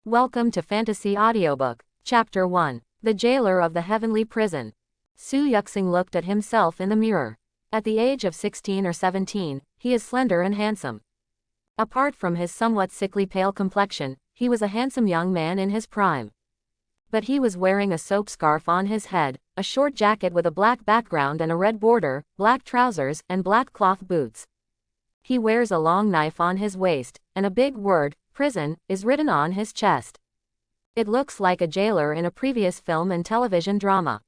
Welcome to Fantasy Audiobook, Chapter 1, The Jailer of the Heavenly Prison. Su Yuxing looked at himself in the mirror. At the age of 16 or 17, he is slender and handsome. Apart from his somewhat sickly pale complexion, he was a handsome young man in his prime. But he was wearing a soap scarf on his head, a short jacket with a black background and a red border, black trousers, and black cloth boots. He wears a long knife on his waist, and a big word, prison, is written on his chest. It looks like a jailer in a previous film and television drama.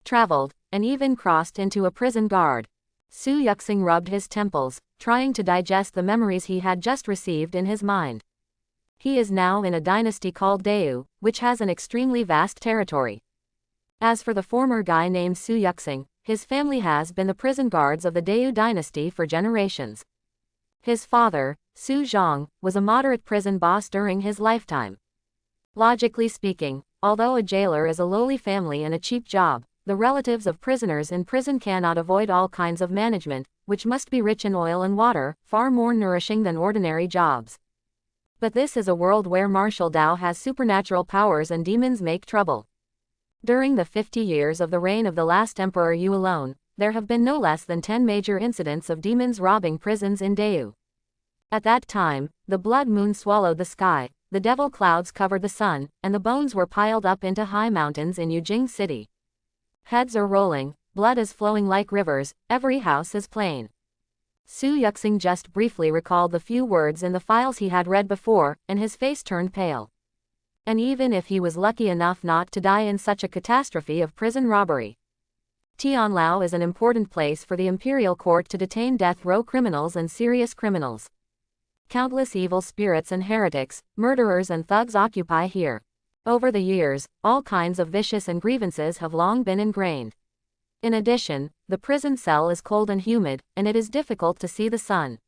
Traveled, and even crossed into a prison guard. Su Yuxing rubbed his temples, trying to digest the memories he had just received in his mind. He is now in a dynasty called Dayu, which has an extremely vast territory. As for the former guy named Su Yuxing, his family has been the prison guards of the Dayu dynasty for generations. His father, Su Zhang, was a moderate prison boss during his lifetime. Logically speaking, although a jailer is a lowly family and a cheap job, the relatives of prisoners in prison cannot avoid all kinds of management, which must be rich in oil and water, far more nourishing than ordinary jobs. But this is a world where martial Dao has supernatural powers and demons make trouble. During the 50 years of the reign of the last Emperor Yu alone, there have been no less than 10 major incidents of demons robbing prisons in Dayu. At that time, the blood moon swallowed the sky, the devil clouds covered the sun, and the bones were piled up into high mountains in Yujing City. Heads are rolling, blood is flowing like rivers, every house is plain. Su Yuxing just briefly recalled the few words in the files he had read before, and his face turned pale. And even if he was lucky enough not to die in such a catastrophe of prison robbery. Tianlao is an important place for the imperial court to detain death row criminals and serious criminals. Countless evil spirits and heretics, murderers and thugs occupy here. Over the years, all kinds of vicious and grievances have long been ingrained. In addition, the prison cell is cold and humid, and it is difficult to see the sun.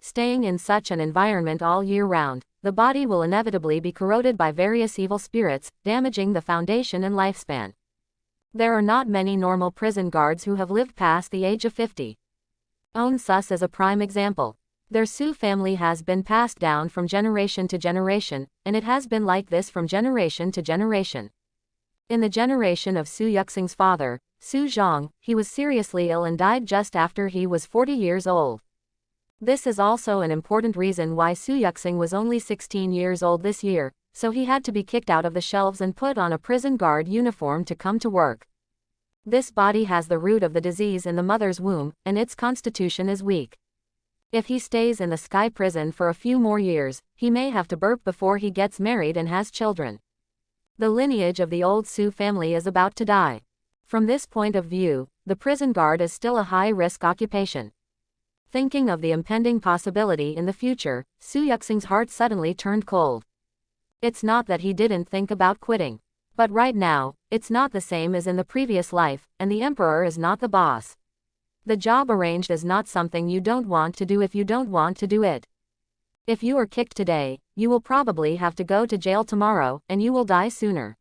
Staying in such an environment all year round, the body will inevitably be corroded by various evil spirits, damaging the foundation and lifespan. There are not many normal prison guards who have lived past the age of 50. On Sus is a prime example. Their Su family has been passed down from generation to generation, and it has been like this from generation to generation. In the generation of Su Yuxing's father, Su Zhang, he was seriously ill and died just after he was 40 years old. This is also an important reason why Su Yuxing was only 16 years old this year, so he had to be kicked out of the shelves and put on a prison guard uniform to come to work. This body has the root of the disease in the mother's womb, and its constitution is weak. If he stays in the sky prison for a few more years, he may have to burp before he gets married and has children. The lineage of the old Su family is about to die. From this point of view, the prison guard is still a high-risk occupation. Thinking of the impending possibility in the future, Su Yuxing's heart suddenly turned cold. It's not that he didn't think about quitting. But right now, it's not the same as in the previous life, and the emperor is not the boss. The job arranged is not something you don't want to do if you don't want to do it. If you are kicked today, you will probably have to go to jail tomorrow, and you will die sooner.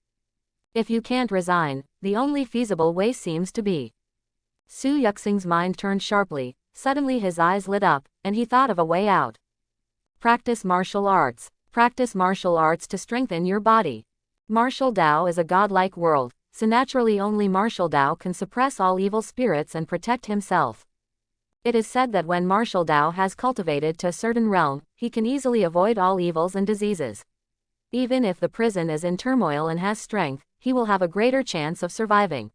If you can't resign, the only feasible way seems to be. Su Yuxing's mind turned sharply, suddenly his eyes lit up, and he thought of a way out. Practice martial arts. Practice martial arts to strengthen your body. Martial Dao is a godlike world, so naturally only martial Dao can suppress all evil spirits and protect himself. It is said that when martial Dao has cultivated to a certain realm, he can easily avoid all evils and diseases. Even if the prison is in turmoil and has strength, he will have a greater chance of surviving.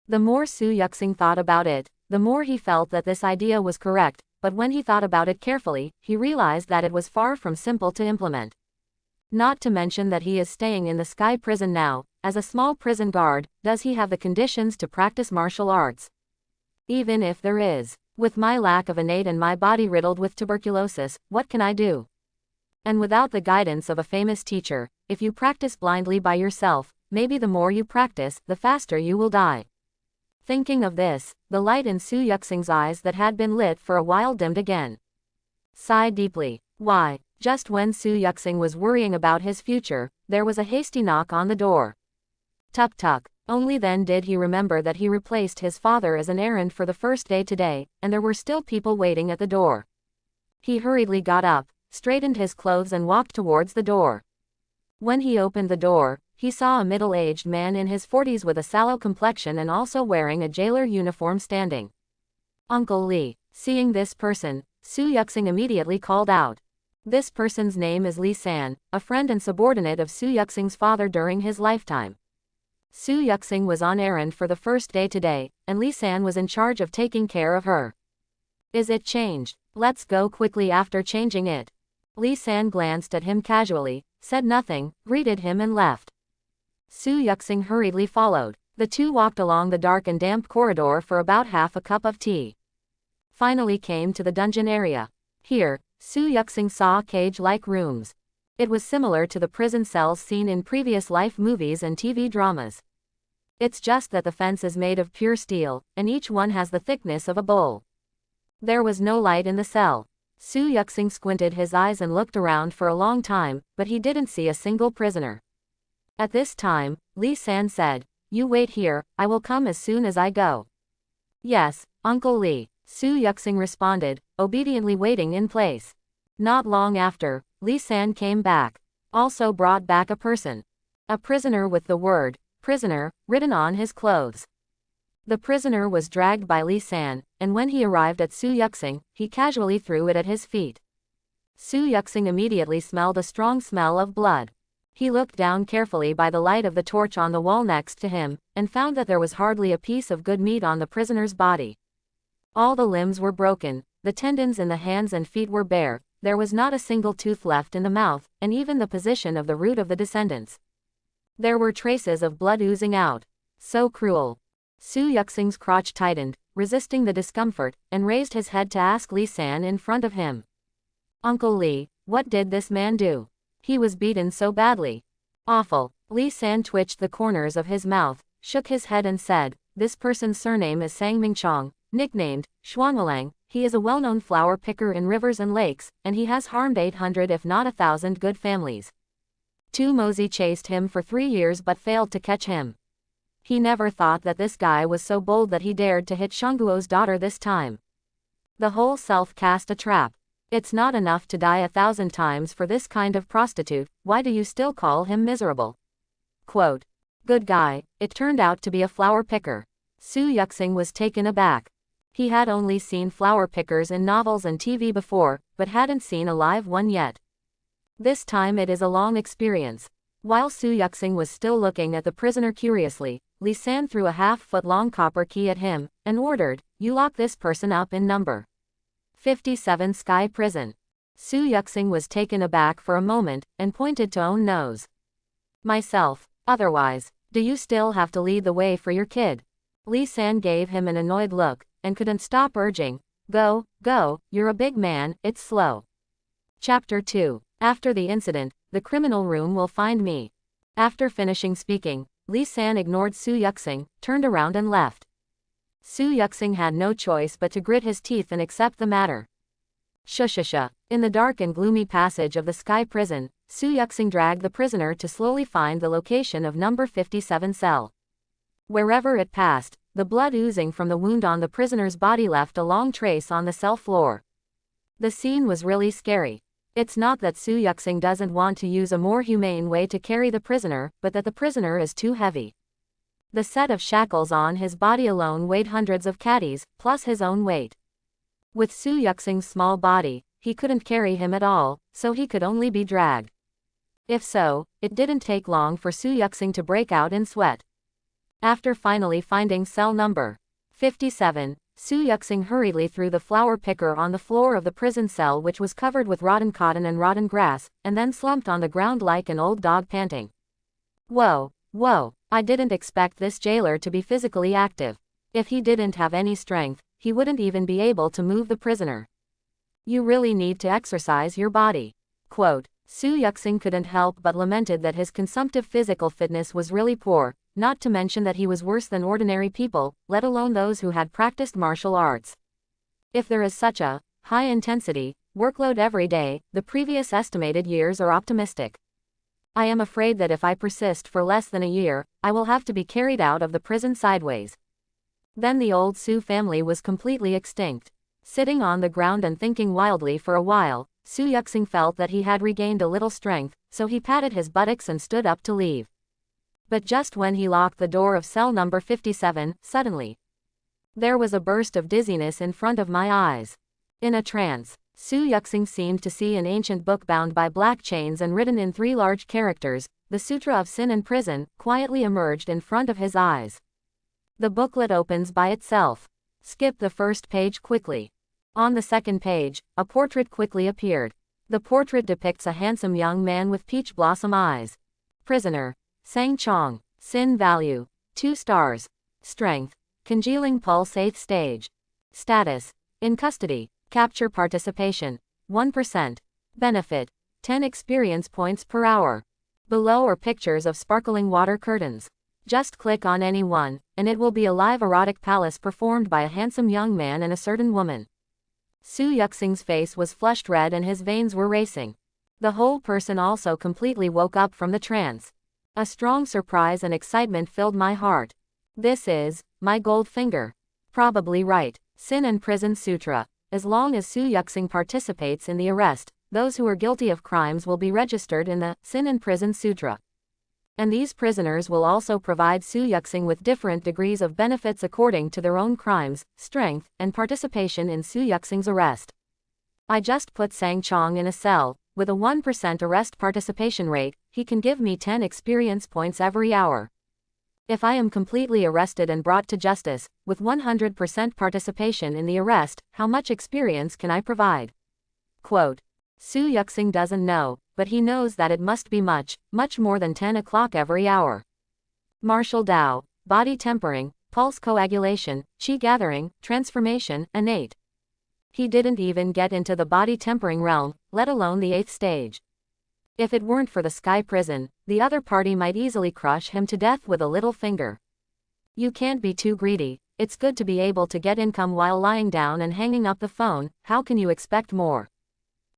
The more Su Yuxing thought about it, the more he felt that this idea was correct, but when he thought about it carefully, he realized that it was far from simple to implement. Not to mention that he is staying in the sky prison now. As a small prison guard, does he have the conditions to practice martial arts? Even if there is, with my lack of innate and my body riddled with tuberculosis, what can I do? And without the guidance of a famous teacher, if you practice blindly by yourself, maybe the more you practice, the faster you will die. Thinking of this, the light in Su Yuxing's eyes that had been lit for a while dimmed again. Sighed deeply. Why? Just when Su Yuxing was worrying about his future, there was a hasty knock on the door. Tuk tuk. Only then did he remember that he replaced his father as an errand for the first day today, and there were still people waiting at the door. He hurriedly got up, straightened his clothes and walked towards the door. When he opened the door, he saw a middle-aged man in his 40s with a sallow complexion and also wearing a jailer uniform standing. Uncle Lee. Seeing this person, Su Yuxing immediately called out. This person's name is Lee San, a friend and subordinate of Su Yuxing's father during his lifetime. Su Yuxing was on errand for the first day today, and Lee San was in charge of taking care of her. Is it changed? Let's go quickly after changing it. Lee San glanced at him casually, said nothing, greeted him and left. Su Yuxing hurriedly followed. The two walked along the dark and damp corridor for about half a cup of tea. Finally came to the dungeon area. Here, Su Yuxing saw cage-like rooms. It was similar to the prison cells seen in previous life movies and TV dramas. It's just that the fence is made of pure steel, and each one has the thickness of a bowl. There was no light in the cell. Su Yuxing squinted his eyes and looked around for a long time, but he didn't see a single prisoner. At this time, Lee San said, "You wait here, I will come as soon as I go." "Yes, Uncle Lee," Su Yuxing responded, obediently waiting in place. Not long after, Lee San came back. Also brought back a person. A prisoner with the word, "prisoner," written on his clothes. The prisoner was dragged by Lee San, and when he arrived at Su Yuxing, he casually threw it at his feet. Su Yuxing immediately smelled a strong smell of blood. He looked down carefully by the light of the torch on the wall next to him, and found that there was hardly a piece of good meat on the prisoner's body. All the limbs were broken, the tendons in the hands and feet were bare, there was not a single tooth left in the mouth, and even the position of the root of the descendants. There were traces of blood oozing out. So cruel. Su Yuxing's crotch tightened, resisting the discomfort, and raised his head to ask Lee San in front of him. "Uncle Lee, what did this man do? He was beaten so badly." "Awful." Lee San twitched the corners of his mouth, shook his head and said, "This person's surname is Sang Chong, nicknamed Xuanwalang. He is a well-known flower picker in rivers and lakes, and he has harmed 800 if not 1,000 good families. Tu Mozi chased him for 3 years but failed to catch him. He never thought that this guy was so bold that he dared to hit Shangguo's daughter this time. The whole self cast a trap. It's not enough to die 1,000 times for this kind of prostitute, why do you still call him miserable?" Quote. Good guy, it turned out to be a flower picker. Su Yuxing was taken aback. He had only seen flower pickers in novels and TV before, but hadn't seen a live one yet. This time it is a long experience. While Su Yuxing was still looking at the prisoner curiously, Lee San threw a half-foot-long copper key at him, and ordered, "You lock this person up in number 57 Sky Prison." Su Yuxing was taken aback for a moment, and pointed to own nose. "Myself. Otherwise, do you still have to lead the way for your kid?" Lee San gave him an annoyed look, and couldn't stop urging, "Go, go, you're a big man, it's slow." Chapter 2. After the incident, the criminal room will find me. After finishing speaking, Lee San ignored Su Yuxing, turned around and left. Su Yuxing had no choice but to grit his teeth and accept the matter. Shushusha. In the dark and gloomy passage of the Sky Prison, Su Yuxing dragged the prisoner to slowly find the location of number 57 cell. Wherever it passed, the blood oozing from the wound on the prisoner's body left a long trace on the cell floor. The scene was really scary. It's not that Su Yuxing doesn't want to use a more humane way to carry the prisoner, but that the prisoner is too heavy. The set of shackles on his body alone weighed hundreds of catties, plus his own weight. With Su Yuxing's small body, he couldn't carry him at all, so he could only be dragged. If so, it didn't take long for Su Yuxing to break out in sweat. After finally finding cell number 57, Su Yuxing hurriedly threw the flower picker on the floor of the prison cell, which was covered with rotten cotton and rotten grass, and then slumped on the ground like an old dog panting. Whoa, whoa, I didn't expect this jailer to be physically active. If he didn't have any strength, he wouldn't even be able to move the prisoner. You really need to exercise your body. Quote. Su Yuxing couldn't help but lamented that his consumptive physical fitness was really poor, not to mention that he was worse than ordinary people, let alone those who had practiced martial arts. If there is such a high-intensity workload every day, the previous estimated years are optimistic. I am afraid that if I persist for less than a year, I will have to be carried out of the prison sideways. Then the old Su family was completely extinct. Sitting on the ground and thinking wildly for a while, Su Yuxing felt that he had regained a little strength, so he patted his buttocks and stood up to leave. But just when he locked the door of cell number 57, suddenly, there was a burst of dizziness in front of my eyes. In a trance, Su Yuxing seemed to see an ancient book bound by black chains and written in 3 large characters, "The Sutra of Sin and Prison," quietly emerged in front of his eyes. The booklet opens by itself. Skip the first page quickly. On the second page, a portrait quickly appeared. The portrait depicts a handsome young man with peach blossom eyes. Prisoner. Sang Chong. Sin value. 2 stars. Strength. Congealing pulse 8th stage. Status. In custody. Capture participation. 1%. Benefit. 10 experience points per hour. Below are pictures of sparkling water curtains. Just click on any one, and it will be a live erotic palace performed by a handsome young man and a certain woman. Su Yuxing's face was flushed red and his veins were racing. The whole person also completely woke up from the trance. A strong surprise and excitement filled my heart. This is my gold finger. Probably right. Sin and Prison Sutra. As long as Su Yuxing participates in the arrest, those who are guilty of crimes will be registered in the Sin and Prison Sutra. And these prisoners will also provide Su Yuxing with different degrees of benefits according to their own crimes, strength, and participation in Su Yuxing's arrest. I just put Sang Chong in a cell. With a 1% arrest participation rate, he can give me 10 experience points every hour. If I am completely arrested and brought to justice, with 100% participation in the arrest, how much experience can I provide? Quote. Su Yuxing doesn't know, but he knows that it must be much, much more than 10 o'clock every hour. Martial Tao, body tempering, pulse coagulation, qi gathering, transformation, innate. He didn't even get into the body tempering realm, let alone the 8th stage. If it weren't for the Sky Prison, the other party might easily crush him to death with a little finger. You can't be too greedy. It's good to be able to get income while lying down and hanging up the phone. How can you expect more?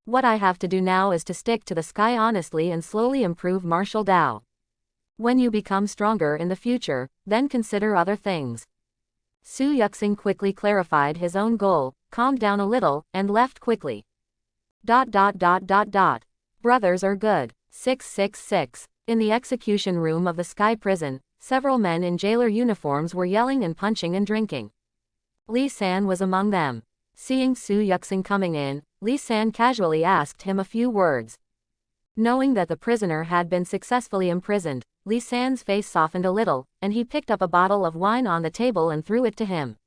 What I have to do now is to stick to the sky honestly and slowly improve martial Tao. When you become stronger in the future, then consider other things. Su Yuxing quickly clarified his own goal, calmed down a little, and left quickly. Brothers are good. 666. In the execution room of the Sky Prison, several men in jailer uniforms were yelling and punching and drinking. Li San was among them. Seeing Su Yuxing coming in, Li San casually asked him a few words. Knowing that the prisoner had been successfully imprisoned, Li San's face softened a little, and he picked up a bottle of wine on the table and threw it to him.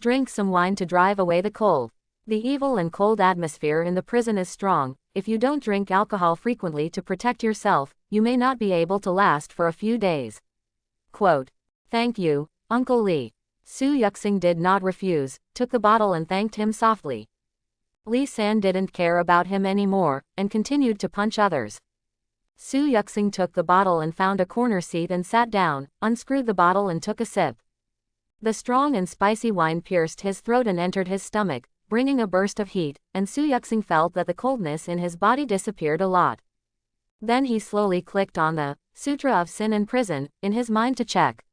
Drink some wine to drive away the cold. The evil and cold atmosphere in the prison is strong. If you don't drink alcohol frequently to protect yourself, you may not be able to last for a few days. Quote. Thank you, Uncle Li. Su Yuxing did not refuse, took the bottle and thanked him softly. Li San didn't care about him anymore, and continued to punch others. Su Yuxing took the bottle and found a corner seat and sat down, unscrewed the bottle and took a sip. The strong and spicy wine pierced his throat and entered his stomach, bringing a burst of heat, and Su Yuxing felt that the coldness in his body disappeared a lot. Then he slowly clicked on the Sutra of Sin and Prison in his mind to check.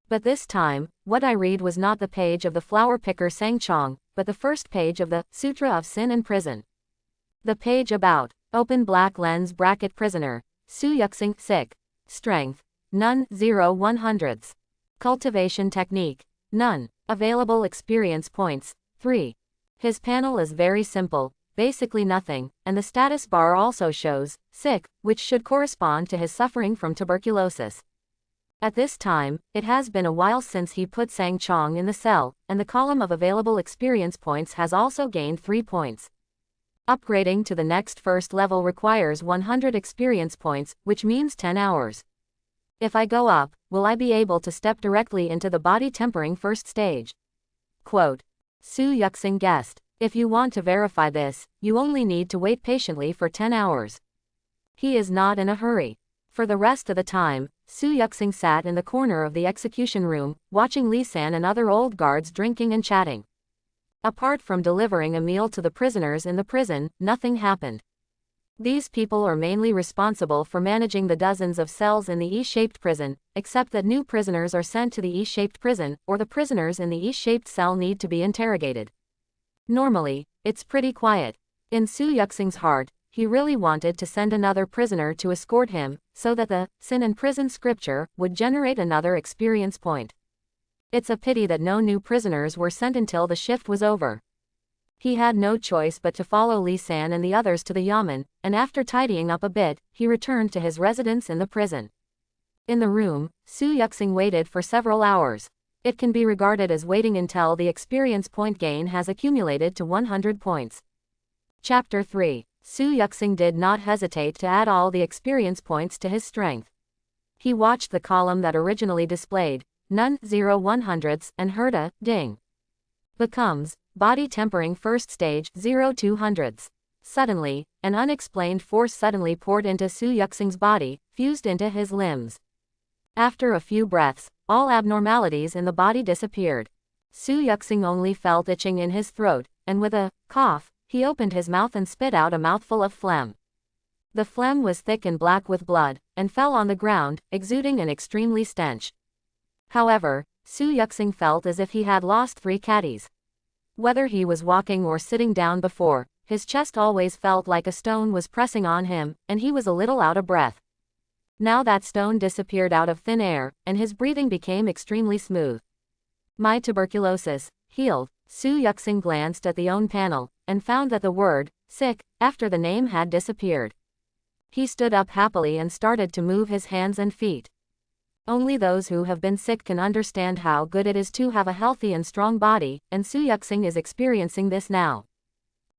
But this time, what I read was not the page of the flower picker Sang Chong, but the first page of the Sutra of Sin and Prison. The page about open black lens bracket prisoner, Su Yuxing, sick. Strength. None, 0 100ths. Cultivation technique. None. Available experience points. 3. His panel is very simple, basically nothing, and the status bar also shows, sick, which should correspond to his suffering from tuberculosis. At this time, it has been a while since he put Sang Chong in the cell, and the column of available experience points has also gained 3 points. Upgrading to the next first level requires 100 experience points, which means 10 hours. If I go up, will I be able to step directly into the body tempering first stage? Quote. Su Yuxing guessed. If you want to verify this, you only need to wait patiently for 10 hours. He is not in a hurry. For the rest of the time, Su Yuxing sat in the corner of the execution room, watching Li San and other old guards drinking and chatting. Apart from delivering a meal to the prisoners in the prison, nothing happened. These people are mainly responsible for managing the dozens of cells in the E-shaped prison, except that new prisoners are sent to the E-shaped prison, or the prisoners in the E-shaped cell need to be interrogated. Normally, it's pretty quiet. In Su Yuxing's heart, he really wanted to send another prisoner to escort him, so that the sin and prison scripture would generate another experience point. It's a pity that no new prisoners were sent until the shift was over. He had no choice but to follow Lee-san and the others to the yamen, and after tidying up a bit, he returned to his residence in the prison. In the room, Su Yuxing waited for several hours. It can be regarded as waiting until the experience point gain has accumulated to 100 points. Chapter 3. Su Yuxing did not hesitate to add all the experience points to his strength. He watched the column that originally displayed none 0 100s and heard a ding. Becomes body tempering first stage 0 200s. Suddenly, an unexplained force suddenly poured into Su Yuxing's body, fused into his limbs. After a few breaths, all abnormalities in the body disappeared. Su Yuxing only felt itching in his throat, and with a cough, he opened his mouth and spit out a mouthful of phlegm. The phlegm was thick and black with blood, and fell on the ground, exuding an extremely stench. However, Su Yuxing felt as if he had lost 3 caddies. Whether he was walking or sitting down before, his chest always felt like a stone was pressing on him, and he was a little out of breath. Now that stone disappeared out of thin air, and his breathing became extremely smooth. My tuberculosis, healed. Su Yuxing glanced at the own panel, and found that the word, sick, after the name had disappeared. He stood up happily and started to move his hands and feet. Only those who have been sick can understand how good it is to have a healthy and strong body, and Su Yuxing is experiencing this now.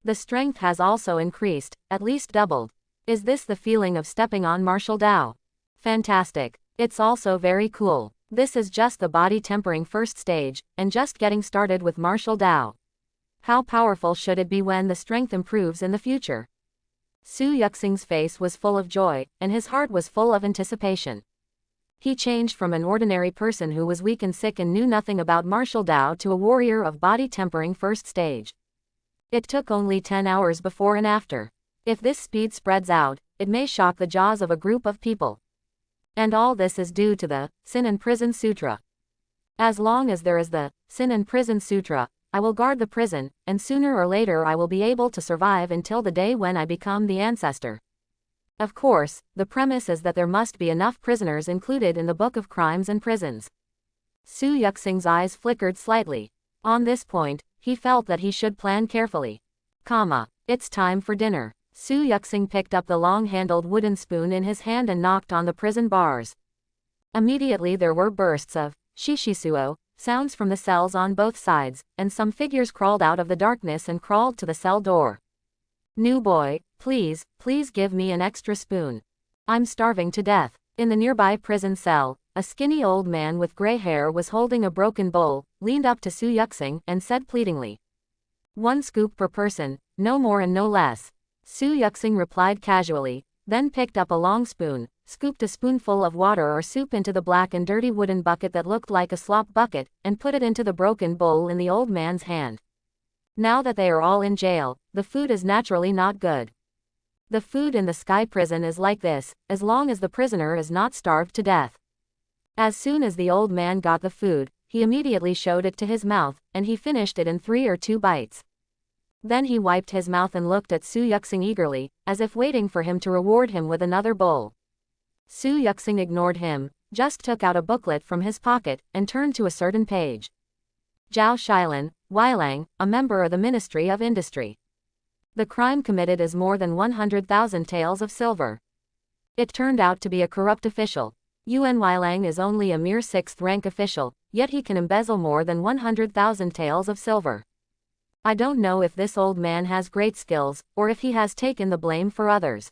The strength has also increased, at least doubled. Is this the feeling of stepping on martial Tao? Fantastic. It's also very cool. This is just the body tempering first stage, and just getting started with martial Tao. How powerful should it be when the strength improves in the future? Su Yuxing's face was full of joy, and his heart was full of anticipation. He changed from an ordinary person who was weak and sick and knew nothing about martial Tao to a warrior of body tempering first stage. It took only 10 hours before and after. If this speed spreads out, it may shock the jaws of a group of people. And all this is due to the Sin and Prison Sutra. As long as there is the Sin and Prison Sutra, I will guard the prison, and sooner or later I will be able to survive until the day when I become the ancestor. Of course, the premise is that there must be enough prisoners included in the Book of Crimes and Prisons. Su Yuxing's eyes flickered slightly. On this point, he felt that he should plan carefully. It's time for dinner. Su Yuxing picked up the long-handled wooden spoon in his hand and knocked on the prison bars. Immediately there were bursts of shishisuo sounds from the cells on both sides, and some figures crawled out of the darkness and crawled to the cell door. New boy, please give me an extra spoon. I'm starving to death. In the nearby prison cell, a skinny old man with gray hair was holding a broken bowl, leaned up to Su Yuxing, and said pleadingly, 1 scoop per person, no more and no less. Su Yuxing replied casually, then picked up a long spoon, scooped a spoonful of water or soup into the black and dirty wooden bucket that looked like a slop bucket, and put it into the broken bowl in the old man's hand. Now that they are all in jail, the food is naturally not good. The food in the Sky Prison is like this, as long as the prisoner is not starved to death. As soon as the old man got the food, he immediately showed it to his mouth, and he finished it in 3 or 2 bites. Then he wiped his mouth and looked at Su Yuxing eagerly, as if waiting for him to reward him with another bowl. Su Yuxing ignored him, just took out a booklet from his pocket, and turned to a certain page. Zhao Shilin, Weilang, a member of the Ministry of Industry. The crime committed is more than 100,000 taels of silver. It turned out to be a corrupt official. Yuan Weilang is only a mere 6th rank official, yet he can embezzle more than 100,000 taels of silver. I don't know if this old man has great skills, or if he has taken the blame for others.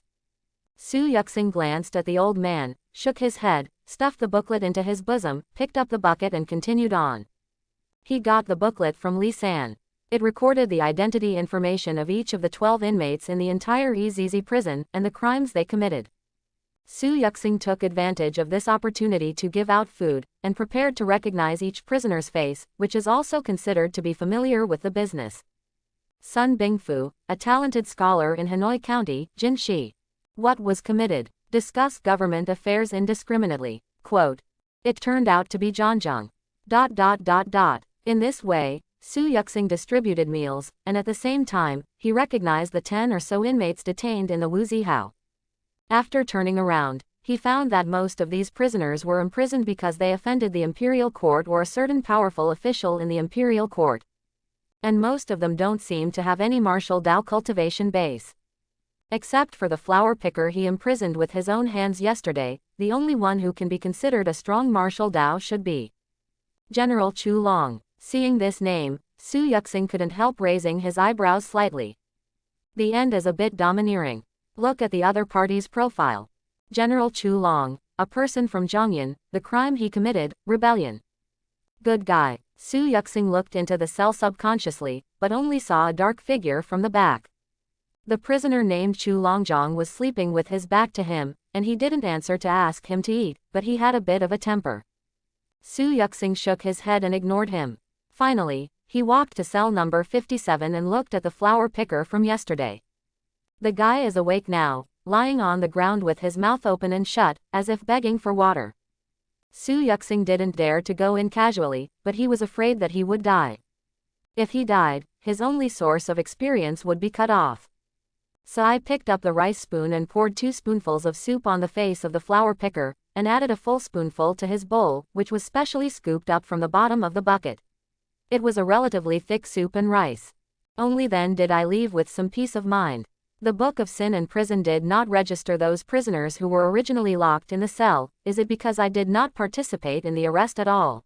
Su Yuxing glanced at the old man, shook his head, stuffed the booklet into his bosom, picked up the bucket and continued on. He got the booklet from Lee-san. It recorded the identity information of each of the 12 inmates in the entire Izizi prison, and the crimes they committed. Su Yuxing took advantage of this opportunity to give out food, and prepared to recognize each prisoner's face, which is also considered to be familiar with the business. Sun Bingfu, a talented scholar in Hanoi County, Jinshi. What was committed? Discuss government affairs indiscriminately. Quote. It turned out to be Zhanzheng. In this way, Su Yuxing distributed meals, and at the same time, he recognized the 10 or so inmates detained in the Wuzi Hao. After turning around, he found that most of these prisoners were imprisoned because they offended the imperial court or a certain powerful official in the imperial court. And most of them don't seem to have any martial Dao cultivation base. Except for the flower picker he imprisoned with his own hands yesterday, the only one who can be considered a strong martial Dao should be General Chu Long. Seeing this name, Su Yuxing couldn't help raising his eyebrows slightly. The end is a bit domineering. Look at the other party's profile. General Chu Long, a person from Zhongyan, the crime he committed, rebellion. Good guy. Su Yuxing looked into the cell subconsciously, but only saw a dark figure from the back. The prisoner named Chu Longjong was sleeping with his back to him, and he didn't answer to ask him to eat, but he had a bit of a temper. Su Yuxing shook his head and ignored him. Finally, he walked to cell number 57 and looked at the flower picker from yesterday. The guy is awake now, lying on the ground with his mouth open and shut, as if begging for water. Su Yuxing didn't dare to go in casually, but he was afraid that he would die. If he died, his only source of experience would be cut off. Sai picked up the rice spoon and poured 2 spoonfuls of soup on the face of the flower picker, and added a full spoonful to his bowl, which was specially scooped up from the bottom of the bucket. It was a relatively thick soup and rice. Only then did I leave with some peace of mind. The Book of Sin and Prison did not register those prisoners who were originally locked in the cell. Is it because I did not participate in the arrest at all?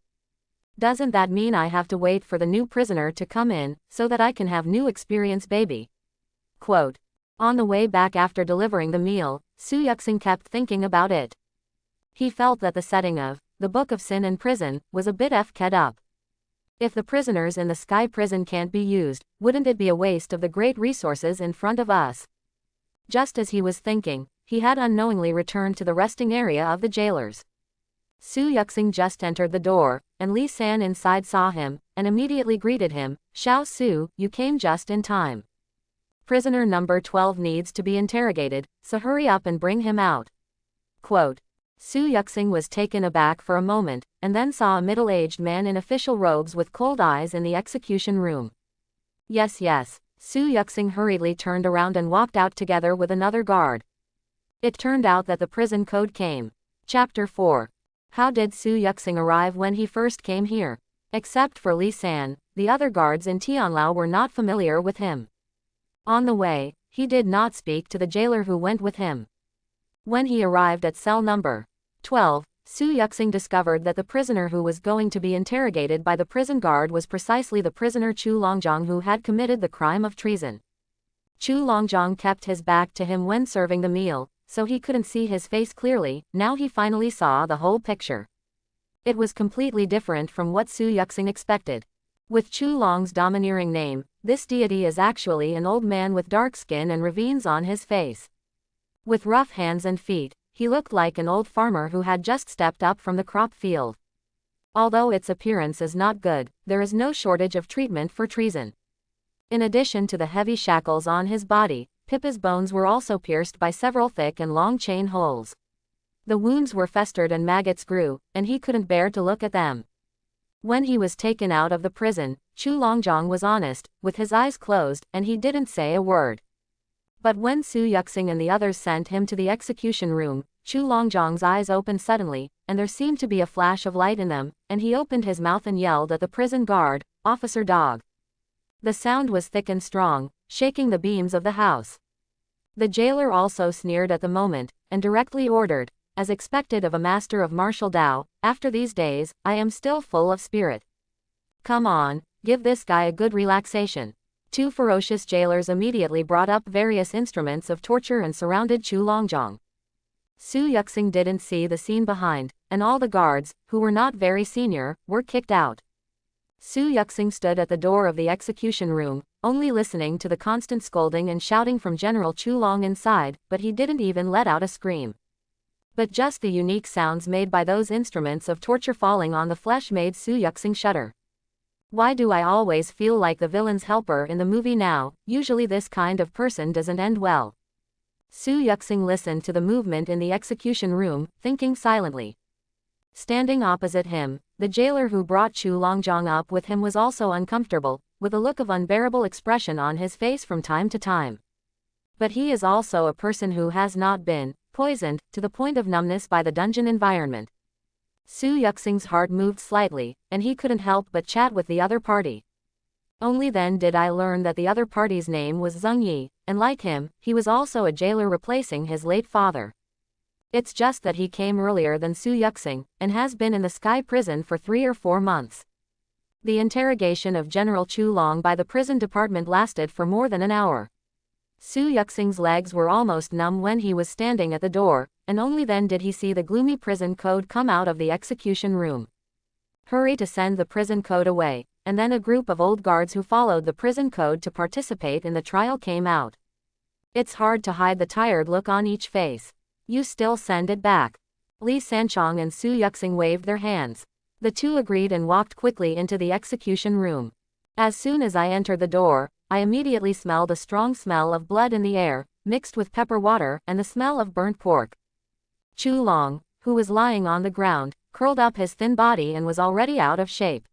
Doesn't that mean I have to wait for the new prisoner to come in, so that I can have new experience, baby? Quote. On the way back after delivering the meal, Su Yuxing kept thinking about it. He felt that the setting of The Book of Sin and Prison was a bit fked up. If the prisoners in the Sky Prison can't be used, wouldn't it be a waste of the great resources in front of us? Just as he was thinking, he had unknowingly returned to the resting area of the jailers. Su Yuxing just entered the door, and Li San inside saw him, and immediately greeted him. Xiao Su, you came just in time. Prisoner number 12 needs to be interrogated, so hurry up and bring him out. Quote. Su Yuxing was taken aback for a moment, and then saw a middle-aged man in official robes with cold eyes in the execution room. Yes, yes. Su Yuxing hurriedly turned around and walked out together with another guard. It turned out that the prison code came. Chapter 4. How did Su Yuxing arrive when he first came here? Except for Li San, the other guards in Tianlao were not familiar with him. On the way, he did not speak to the jailer who went with him. When he arrived at cell number 12, Su Yuxing discovered that the prisoner who was going to be interrogated by the prison guard was precisely the prisoner Chu Longjong who had committed the crime of treason. Chu Longjong kept his back to him when serving the meal, so he couldn't see his face clearly. Now he finally saw the whole picture. It was completely different from what Su Yuxing expected. With Chu Long's domineering name, this deity is actually an old man with dark skin and ravines on his face. With rough hands and feet, he looked like an old farmer who had just stepped up from the crop field. Although its appearance is not good, there is no shortage of treatment for treason. In addition to the heavy shackles on his body, Pippa's bones were also pierced by several thick and long chain holes. The wounds were festered and maggots grew, and he couldn't bear to look at them. When he was taken out of the prison, Chu Longjong was honest, with his eyes closed, and he didn't say a word. But when Su Yuxing and the others sent him to the execution room, Chu Longjong's eyes opened suddenly, and there seemed to be a flash of light in them, and he opened his mouth and yelled at the prison guard, "Officer Dog." The sound was thick and strong, shaking the beams of the house. The jailer also sneered at the moment, and directly ordered, as expected of a master of martial Dao, "After these days, I am still full of spirit. Come on, give this guy a good relaxation." 2 ferocious jailers immediately brought up various instruments of torture and surrounded Chu Longjong. Su Yuxing didn't see the scene behind, and all the guards, who were not very senior, were kicked out. Su Yuxing stood at the door of the execution room, only listening to the constant scolding and shouting from General Chu Long inside, but he didn't even let out a scream. But just the unique sounds made by those instruments of torture falling on the flesh made Su Yuxing shudder. Why do I always feel like the villain's helper in the movie now? Usually this kind of person doesn't end well. Su Yuxing listened to the movement in the execution room, thinking silently. Standing opposite him, the jailer who brought Chu Longjong up with him was also uncomfortable, with a look of unbearable expression on his face from time to time. But he is also a person who has not been poisoned to the point of numbness by the dungeon environment. Su Yuxing's heart moved slightly, and he couldn't help but chat with the other party. Only then did I learn that the other party's name was Zheng Yi, and like him, he was also a jailer replacing his late father. It's just that he came earlier than Su Yuxing, and has been in the Sky Prison for 3 or 4 months. The interrogation of General Chu Long by the prison department lasted for more than an hour. Su Yuxing's legs were almost numb when he was standing at the door, and only then did he see the gloomy prison code come out of the execution room. Hurry to send the prison code away, and then a group of old guards who followed the prison code to participate in the trial came out. It's hard to hide the tired look on each face. You still send it back. Li Sanchong and Su Yuxing waved their hands. The two agreed and walked quickly into the execution room. As soon as I entered the door, I immediately smelled a strong smell of blood in the air, mixed with pepper water and the smell of burnt pork. Chu Long, who was lying on the ground, curled up his thin body and was already out of shape.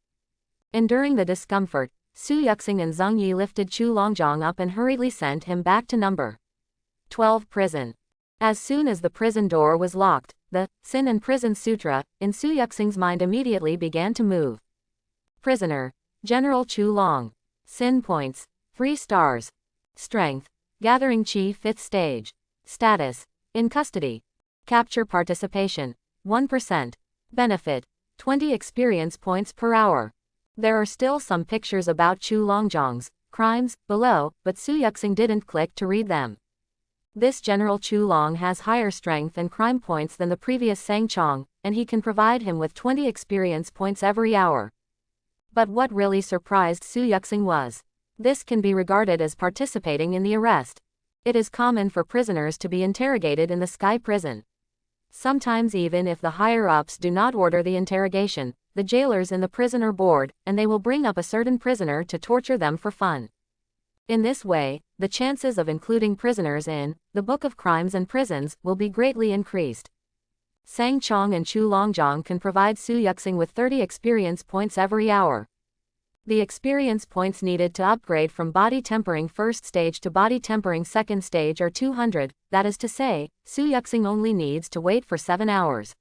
Enduring the discomfort, Su Yuxing and Zheng Yi lifted Chu Longjong up and hurriedly sent him back to number 12 prison. As soon as the prison door was locked, the Sin and Prison Sutra in Su Yuxing's mind immediately began to move. Prisoner, General Chu Long. Sin points, 3 stars. Strength, Gathering Chi 5th stage. Status, in custody. Capture participation, 1%. Benefit, 20 experience points per hour. There are still some pictures about Chu Longjong's crimes below, but Su Yuxing didn't click to read them. This General Chu Long has higher strength and crime points than the previous Sang Chong, and he can provide him with 20 experience points every hour. But what really surprised Su Yuxing was, this can be regarded as participating in the arrest. It is common for prisoners to be interrogated in the Sky Prison. Sometimes even if the higher-ups do not order the interrogation, the jailers in the prison are bored, and they will bring up a certain prisoner to torture them for fun. In this way, the chances of including prisoners in the Book of Crimes and Prisons will be greatly increased. Sang Chong and Chu Longjong can provide Su Yuxing with 30 experience points every hour. The experience points needed to upgrade from Body Tempering 1st stage to Body Tempering 2nd stage are 200, that is to say, Su Yuxing only needs to wait for 7 hours.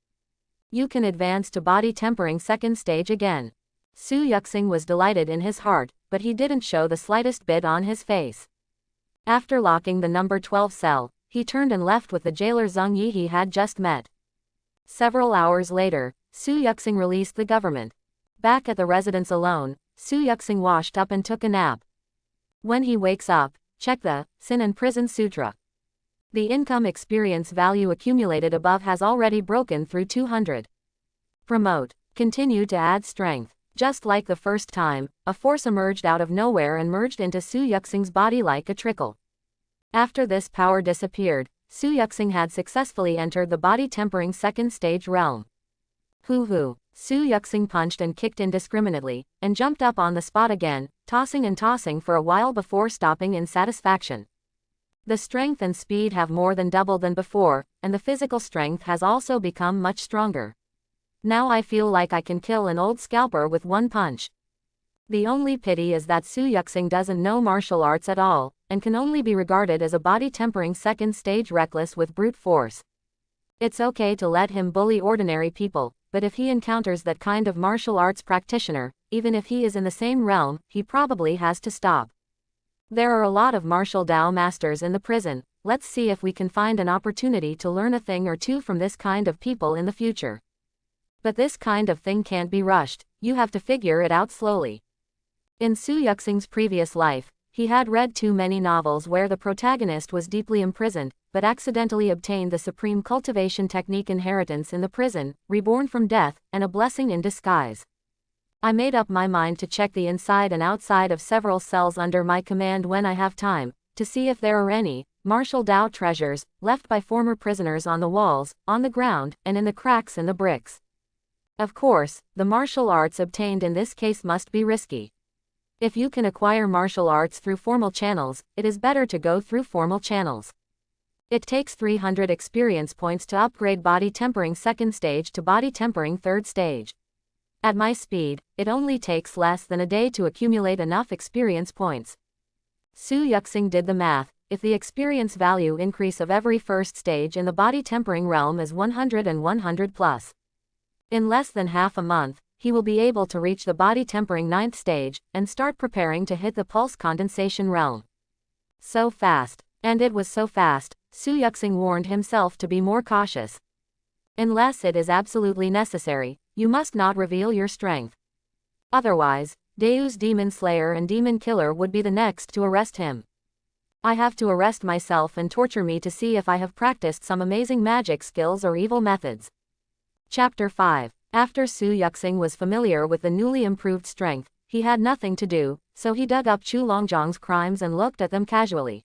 You can advance to Body Tempering 2nd stage again. Su Yuxing was delighted in his heart, but he didn't show the slightest bit on his face. After locking the number 12 cell, he turned and left with the jailer Zheng Yi he had just met. Several hours later, Su Yuxing released the government. Back at the residence alone, Su Yuxing washed up and took a nap. When he wakes up, check the Sin and Prison Sutra. The income experience value accumulated above has already broken through 200. Promote. Continue to add strength. Just like the first time, a force emerged out of nowhere and merged into Su Yuxing's body like a trickle. After this power disappeared, Su Yuxing had successfully entered the Body Tempering 2nd stage realm. Hoo! Su Yuxing punched and kicked indiscriminately, and jumped up on the spot again, tossing and tossing for a while before stopping in satisfaction. The strength and speed have more than doubled than before, and the physical strength has also become much stronger. Now I feel like I can kill an old scalper with one punch. The only pity is that Su Yuxing doesn't know martial arts at all, and can only be regarded as a Body Tempering 2nd stage reckless with brute force. It's okay to let him bully ordinary people, but if he encounters that kind of martial arts practitioner, even if he is in the same realm, he probably has to stop. There are a lot of martial Dao masters in the prison. Let's see if we can find an opportunity to learn a thing or two from this kind of people in the future. But this kind of thing can't be rushed, you have to figure it out slowly. In Su Yuxing's previous life, he had read too many novels where the protagonist was deeply imprisoned, but accidentally obtained the supreme cultivation technique inheritance in the prison, reborn from death, and a blessing in disguise. I made up my mind to check the inside and outside of several cells under my command when I have time, to see if there are any martial Dao treasures left by former prisoners on the walls, on the ground, and in the cracks in the bricks. Of course, the martial arts obtained in this case must be risky. If you can acquire martial arts through formal channels, it is better to go through formal channels. It takes 300 experience points to upgrade body tempering 2nd stage to body tempering 3rd stage. At my speed, it only takes less than a day to accumulate enough experience points. Su Yuxing did the math. If the experience value increase of every 1st stage in the body tempering realm is 100 and 100 plus. In less than half a month, he will be able to reach the body tempering 9th stage, and start preparing to hit the pulse condensation realm. So fast. And it was so fast, Su Yuxing warned himself to be more cautious. Unless it is absolutely necessary, you must not reveal your strength. Otherwise, Dae's Demon Slayer and Demon Killer would be the next to arrest him. I have to arrest myself and torture me to see if I have practiced some amazing magic skills or evil methods. Chapter 5. After Su Yuxing was familiar with the newly improved strength, he had nothing to do, so he dug up Chu Longzhang's crimes and looked at them casually.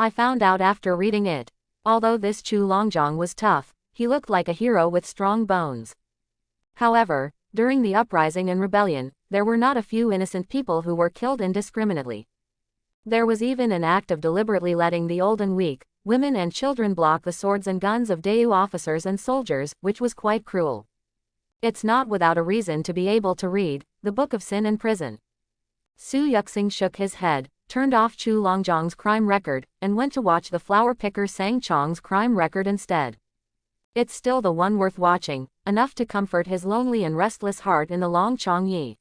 I found out after reading it. Although this Chu Longzhang was tough, he looked like a hero with strong bones. However, during the uprising and rebellion, there were not a few innocent people who were killed indiscriminately. There was even an act of deliberately letting the old and weak, women and children block the swords and guns of Dae officers and soldiers, which was quite cruel. It's not without a reason to be able to read the Book of Sin and Prison. Su Yuxing shook his head, turned off Chu Longzhang's crime record, and went to watch the flower picker Sang Chong's crime record instead. It's still the one worth watching, enough to comfort his lonely and restless heart in the Long Chong Yi.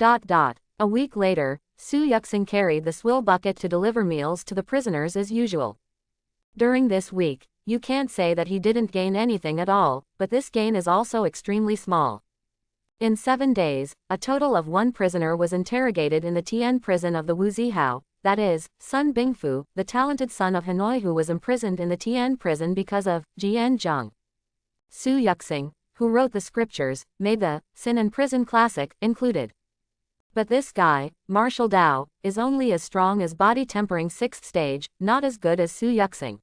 A week later, Su Yuxing carried the swill bucket to deliver meals to the prisoners as usual. During this week, you can't say that he didn't gain anything at all, but this gain is also extremely small. In 7 days, a total of 1 prisoner was interrogated in the Tian prison of the Wu Zihao, that is, Sun Bingfu, the talented son of Hanoi who was imprisoned in the Tian prison because of Jian Zheng. Su Yuxing, who wrote the scriptures, made the Sin and Prison classic, included. But this guy, Martial Dao, is only as strong as body tempering 6th stage, not as good as Su Yuxing.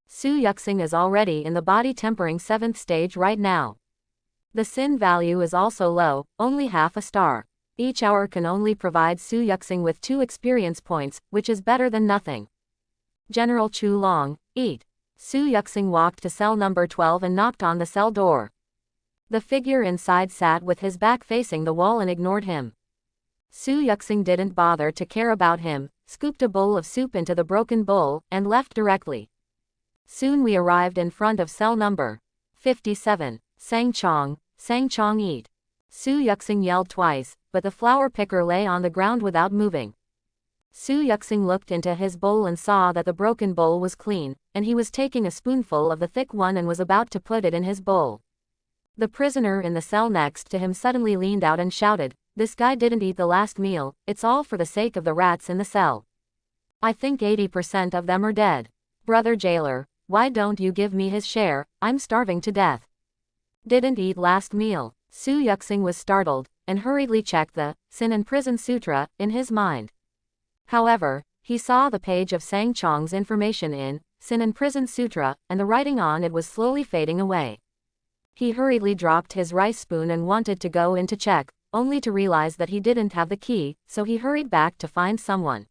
Su Yuxing is already in the body tempering 7th stage right now. The sin value is also low, only half a star. Each hour can only provide Su Yuxing with 2 experience points, which is better than nothing. General Chu Long, eat. Su Yuxing walked to cell number 12 and knocked on the cell door. The figure inside sat with his back facing the wall and ignored him. Su Yuxing didn't bother to care about him, scooped a bowl of soup into the broken bowl, and left directly. Soon we arrived in front of cell number 57. Sang Chong eat. Su Yuxing yelled twice, but the flower picker lay on the ground without moving. Su Yuxing looked into his bowl and saw that the broken bowl was clean, and he was taking a spoonful of the thick one and was about to put it in his bowl. The prisoner in the cell next to him suddenly leaned out and shouted, "This guy didn't eat the last meal, it's all for the sake of the rats in the cell. I think 80% of them are dead. Brother jailer, why don't you give me his share, I'm starving to death." Didn't eat last meal. Su Yuxing was startled, and hurriedly checked the Sin and Prison Sutra in his mind. However, he saw the page of Sang Chong's information in Sin and Prison Sutra, and the writing on it was slowly fading away. He hurriedly dropped his rice spoon and wanted to go in to check, only to realize that he didn't have the key, so he hurried back to find someone.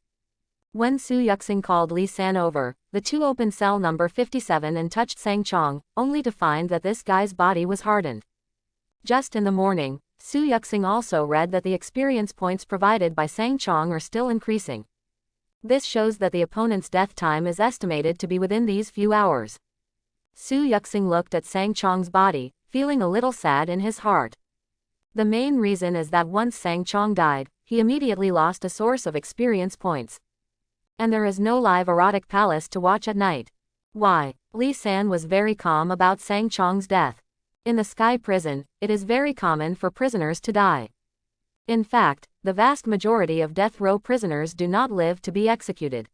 When Su Yuxing called Li San over, the two opened cell number 57 and touched Sang Chong, only to find that this guy's body was hardened. Just in the morning, Su Yuxing also read that the experience points provided by Sang Chong are still increasing. This shows that the opponent's death time is estimated to be within these few hours. Su Yuxing looked at Sang Chong's body, feeling a little sad in his heart. The main reason is that once Sang Chong died, he immediately lost a source of experience points. And there is no live erotic palace to watch at night. Why? Li San was very calm about Sang Chong's death. In the Sky Prison, it is very common for prisoners to die. In fact, the vast majority of death row prisoners do not live to be executed.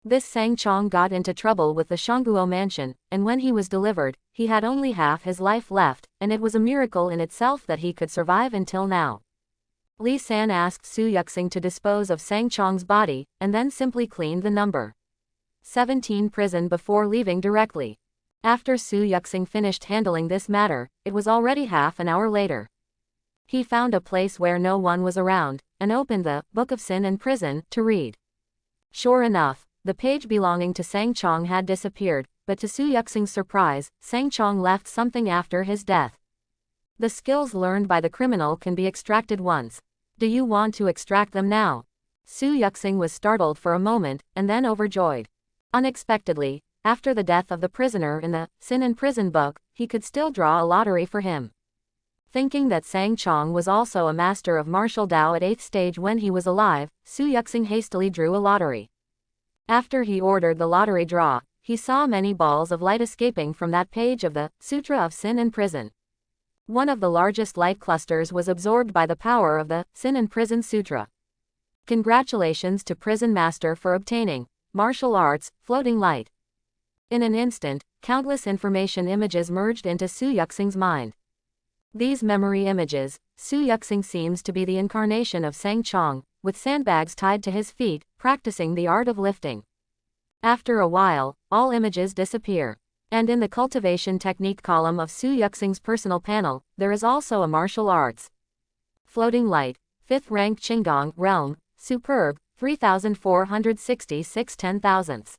This Sang Chong got into trouble with the Shangguo mansion, and when he was delivered, he had only half his life left, and it was a miracle in itself that he could survive until now. Li San asked Su Yuxing to dispose of Sang Chong's body, and then simply cleaned the number 17 prison before leaving directly. After Su Yuxing finished handling this matter, it was already half an hour later. He found a place where no one was around, and opened the Book of Sin and Prison to read. Sure enough, the page belonging to Sang Chong had disappeared, but to Su Yuxing's surprise, Sang Chong left something after his death. The skills learned by the criminal can be extracted once. Do you want to extract them now? Su Yuxing was startled for a moment, and then overjoyed. Unexpectedly, after the death of the prisoner in the Sin in Prison book, he could still draw a lottery for him. Thinking that Sang Chong was also a master of martial Dao at 8th stage when he was alive, Su Yuxing hastily drew a lottery. After he ordered the lottery draw, he saw many balls of light escaping from that page of the Sutra of Sin in Prison. One of the largest light clusters was absorbed by the power of the Sin in Prison Sutra. Congratulations to Prison Master for obtaining martial arts, floating light. In an instant, countless information images merged into Su Yuxing's mind. These memory images, Su Yuxing seems to be the incarnation of Sang Chong, with sandbags tied to his feet, practicing the art of lifting. After a while, all images disappear. And in the cultivation technique column of Su Yuxing's personal panel, there is also a martial arts. Floating light, 5th rank Qinggong, realm, superb, 3466 10,000ths.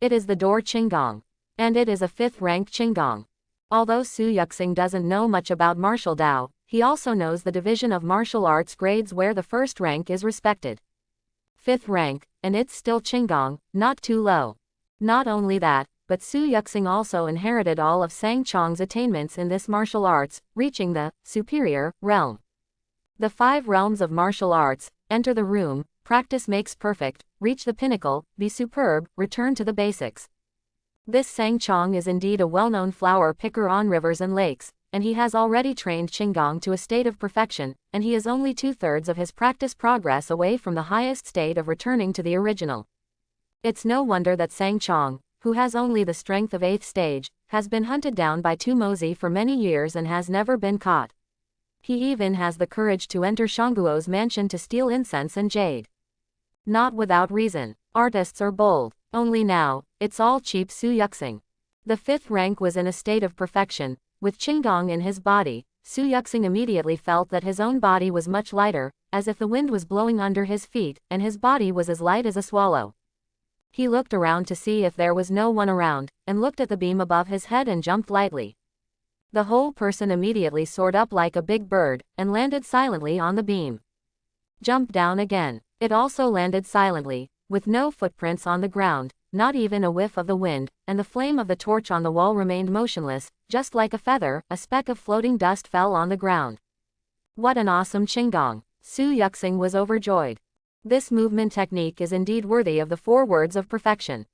It is the door Qinggong. And it is a 5th rank Qinggong. Although Su Yuxing doesn't know much about martial Dao, he also knows the division of martial arts grades where the first rank is respected. 5th rank, and it's still Qinggong, not too low. Not only that, but Su Yuxing also inherited all of Sang Chong's attainments in this martial arts, reaching the superior realm. The 5 realms of martial arts: enter the room, practice makes perfect, reach the pinnacle, be superb, return to the basics. This Sang Chong is indeed a well-known flower picker on rivers and lakes, and he has already trained Qinggong to a state of perfection, and he is only 2/3 of his practice progress away from the highest state of returning to the original. It's no wonder that Sang Chong, who has only the strength of 8th stage, has been hunted down by Tu Mozi for many years and has never been caught. He even has the courage to enter Shangguo's mansion to steal incense and jade. Not without reason. Artists are bold. Only now, it's all cheap Su Yuxing. The 5th rank was in a state of perfection. With Qinggong in his body, Su Yuxing immediately felt that his own body was much lighter, as if the wind was blowing under his feet, and his body was as light as a swallow. He looked around to see if there was no one around, and looked at the beam above his head and jumped lightly. The whole person immediately soared up like a big bird, and landed silently on the beam. Jumped down again. It also landed silently, with no footprints on the ground, not even a whiff of the wind, and the flame of the torch on the wall remained motionless, just like a feather. A speck of floating dust fell on the ground. What an awesome Qinggong! Su Yuxing was overjoyed. This movement technique is indeed worthy of the 4 words of perfection.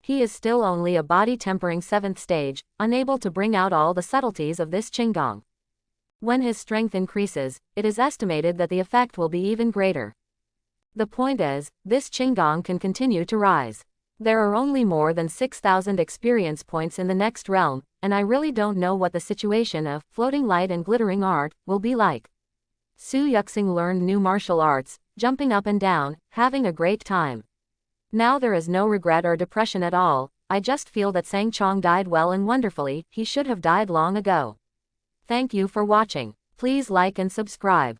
He is still only a body-tempering 7th stage, unable to bring out all the subtleties of this Qinggong. When his strength increases, it is estimated that the effect will be even greater. The point is, this Qinggong can continue to rise. There are only more than 6,000 experience points in the next realm, and I really don't know what the situation of floating light and glittering art will be like. Su Yuxing learned new martial arts, jumping up and down, having a great time. Now there is no regret or depression at all. I just feel that Sang Chong died well and wonderfully. He should have died long ago. Thank you for watching. Please like and subscribe.